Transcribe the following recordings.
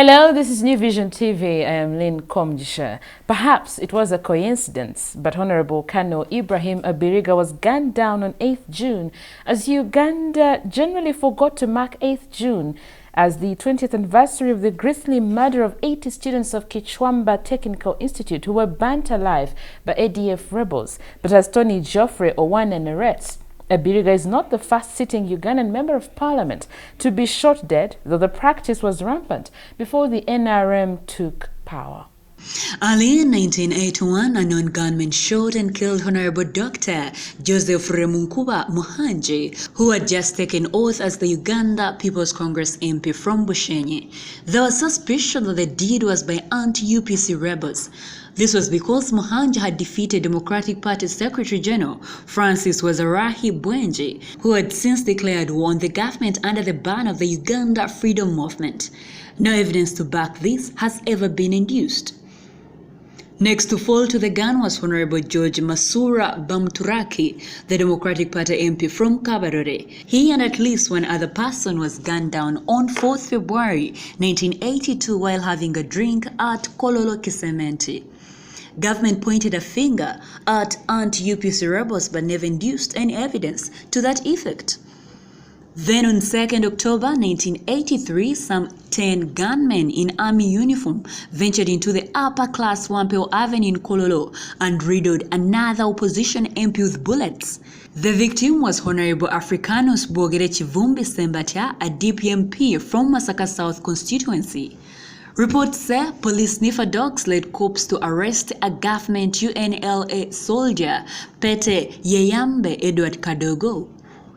Hello, this is New Vision TV. I am Lynn Komjisha. Perhaps it was a coincidence, but Honorable Colonel Ibrahim Abiriga was gunned down on 8th June, as Uganda generally forgot to mark 8th June as the 20th anniversary of the grisly murder of 80 students of Kichwamba Technical Institute who were burnt alive by ADF rebels. But as Tony Geoffrey Owana narrates, Abiriga is not the first sitting Ugandan member of parliament to be shot dead, though the practice was rampant before the NRM took power. Early in 1981, a non-gunman shot and killed Honorable Dr. Joseph Remunkuba Muhanji, who had just taken oath as the Uganda People's Congress MP from Bushenyi. There was suspicion that the deed was by anti-UPC rebels. This was because Muhanji had defeated Democratic Party Secretary General Francis Wazarahi Bwenji, who had since declared war on the government under the ban of the Uganda Freedom Movement. No evidence to back this has ever been induced. Next to fall to the gun was Honorable George Masura Bamturaki, the Democratic Party MP from Kabarore. He and at least one other person was gunned down on 4th February 1982 while having a drink at Kololo Kisementi. Government pointed a finger at anti-UPC rebels but never induced any evidence to that effect. Then on 2nd October 1983, some 10 gunmen in army uniform ventured into the upper class Wampeo Avenue in Kololo and riddled another opposition MP with bullets. The victim was Honorable Africanus Bogere Chivumbi Sembatia, a DPMP from Masaka South constituency. Reports say police sniffer dogs led cops to arrest a government UNLA soldier, Pete Yeyambe Edward Kadogo.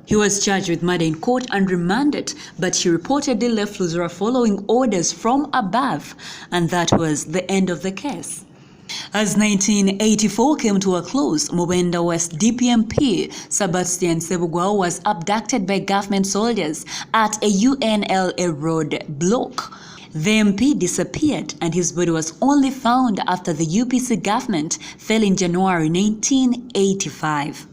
He was charged with murder in court and remanded, but he reportedly left Luzera following orders from above, and that was the end of the case. As 1984 came to a close, Mubenda West DPMP Sebastian Sebugwao was abducted by government soldiers at a UNLA road block. The MP disappeared and his body was only found after the UPC government fell in January 1985.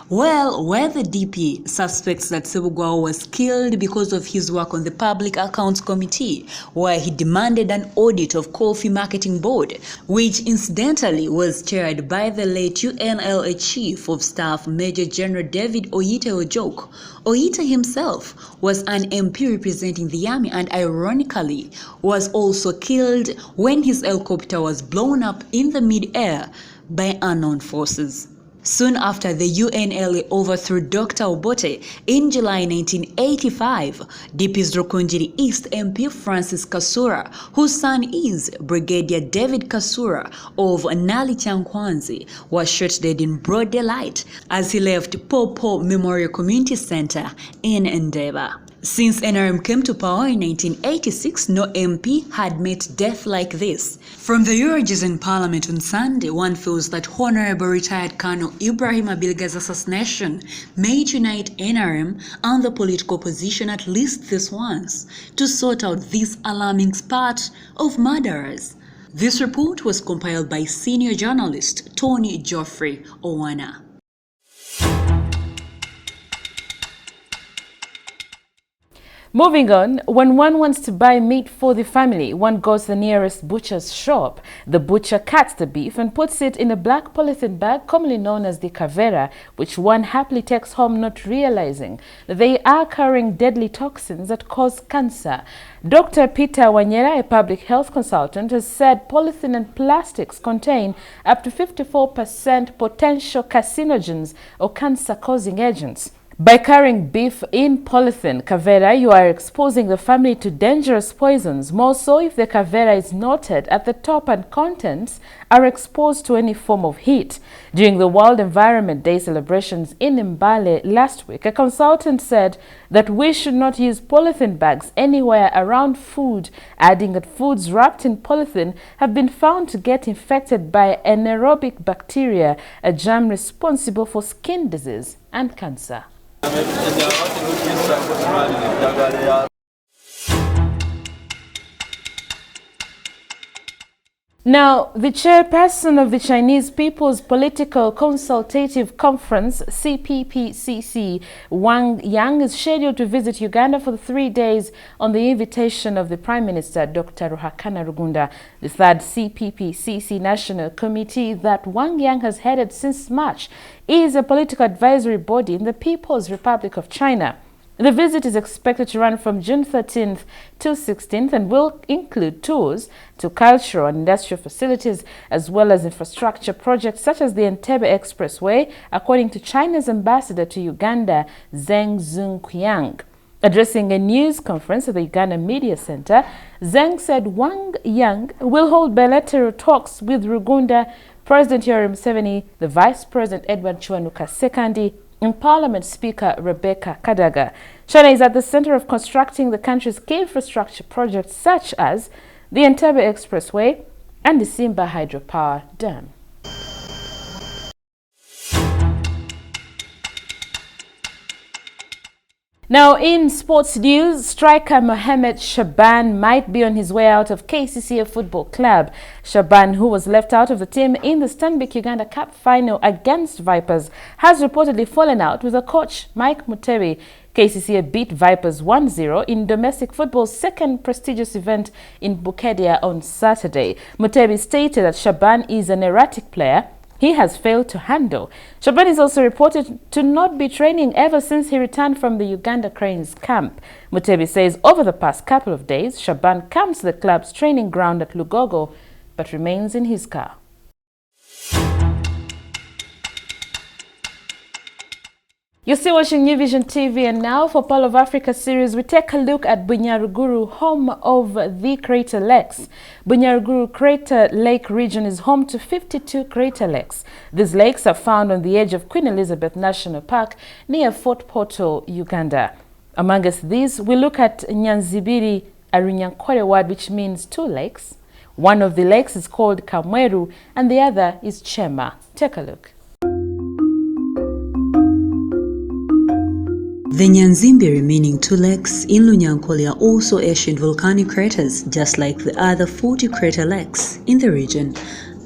Well, where the DP suspects that Sebugwao was killed because of his work on the Public Accounts Committee, where he demanded an audit of Coffee Marketing Board, which incidentally was chaired by the late UNLA Chief of Staff Major General David Oyite Ojok. Oyite himself was an MP representing the army and ironically was also killed when his helicopter was blown up in the mid-air by unknown forces. Soon after the UNLA overthrew Dr. Obote in July 1985, DP's Rokunjiri East MP Francis Kasura, whose son is Brigadier David Kasura of Nali Chankwanzi, was shot dead in broad daylight as he left Popo Memorial Community Center in Ndeba. Since NRM came to power in 1986, no MP had met death like this. From the eulogies in Parliament on Sunday, one feels that Honorable retired Colonel Ibrahim Abiriga's assassination may unite NRM and the political opposition at least this once to sort out this alarming spat of murderers. This report was compiled by senior journalist Tony Geoffrey Owana. Moving on, when one wants to buy meat for the family, one goes to the nearest butcher's shop. The butcher cuts the beef and puts it in a black polythene bag, commonly known as the kavera, which one happily takes home not realizing that they are carrying deadly toxins that cause cancer. Dr. Peter Wanyera, a public health consultant, has said polythene and plastics contain up to 54% potential carcinogens or cancer-causing agents. By carrying beef in polythene kavera, you are exposing the family to dangerous poisons, more so if the kavera is knotted at the top and contents are exposed to any form of heat. During the World Environment Day celebrations in Mbale last week, a consultant said that we should not use polythene bags anywhere around food, adding that foods wrapped in polythene have been found to get infected by anaerobic bacteria, a germ responsible for skin disease and cancer. Now, the chairperson of the Chinese People's Political Consultative Conference, CPPCC, Wang Yang, is scheduled to visit Uganda for 3 days on the invitation of the Prime Minister, Dr. Ruhakana Rugunda. The third CPPCC National Committee that Wang Yang has headed since March is a political advisory body in the People's Republic of China. The visit is expected to run from June 13th to 16th and will include tours to cultural and industrial facilities as well as infrastructure projects such as the Entebbe Expressway, according to China's ambassador to Uganda, Zheng Zhongqiang. Addressing a news conference at the Uganda Media Center, Zheng said Wang Yang will hold bilateral talks with Rugunda, President Yoweri Museveni, the Vice President Edward Kiwanuka II, and Parliament Speaker Rebecca Kadaga. China is at the center of constructing the country's key infrastructure projects such as the Entebbe Expressway and the Simba Hydropower Dam. Now, in sports news, striker Mohamed Shaban might be on his way out of KCCA Football Club. Shaban, who was left out of the team in the Stanbic Uganda Cup final against Vipers, has reportedly fallen out with the coach Mike Mutebi. KCCA beat Vipers 1-0 in domestic football's second prestigious event in Bukedea on Saturday. Mutebi stated that Shaban is an erratic player he has failed to handle. Shaban is also reported to not be training ever since he returned from the Uganda Cranes camp. Mutebi says over the past couple of days, Shaban comes to the club's training ground at Lugogo, but remains in his car. You're still watching New Vision TV, and now for Pearl of Africa series, we take a look at Bunyaruguru, home of the crater lakes. Bunyaruguru Crater Lake region is home to 52 crater lakes. These lakes are found on the edge of Queen Elizabeth National Park near Fort Portal, Uganda. Amongst these, we look at Nyanzibiri Arunyankore word, which means two lakes. One of the lakes is called Kamweru and the other is Chema. Take a look. The Nyanzimbiri, meaning two lakes, in Lunyankole are also ancient volcanic craters, just like the other 40 crater lakes in the region.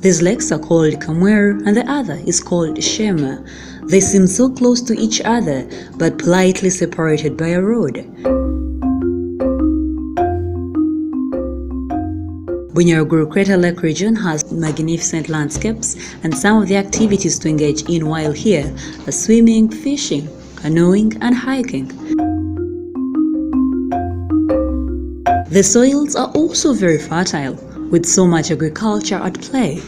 These lakes are called Kamweru and the other is called Shema. They seem so close to each other, but politely separated by a road. Bunyaruguru Crater Lake region has magnificent landscapes, and some of the activities to engage in while here are swimming, fishing, canoeing and hiking. The soils are also very fertile, with so much agriculture at play.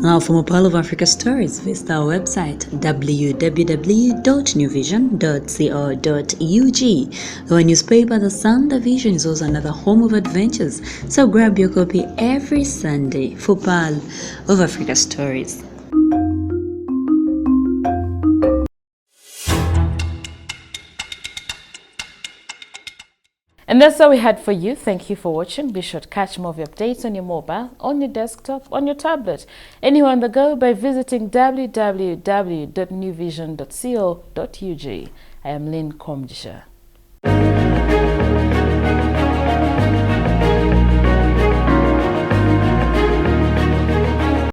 Now for more Pearl of Africa stories, visit our website www.newvision.co.ug. Our newspaper, The Sun, The Vision, is also another home of adventures, so grab your copy every Sunday for Pearl of Africa stories. And that's all we had for you. Thank you for watching. Be sure to catch more of your updates on your mobile, on your desktop, on your tablet, anywhere on the go by visiting www.newvision.co.ug. I am Lynn Komjisha.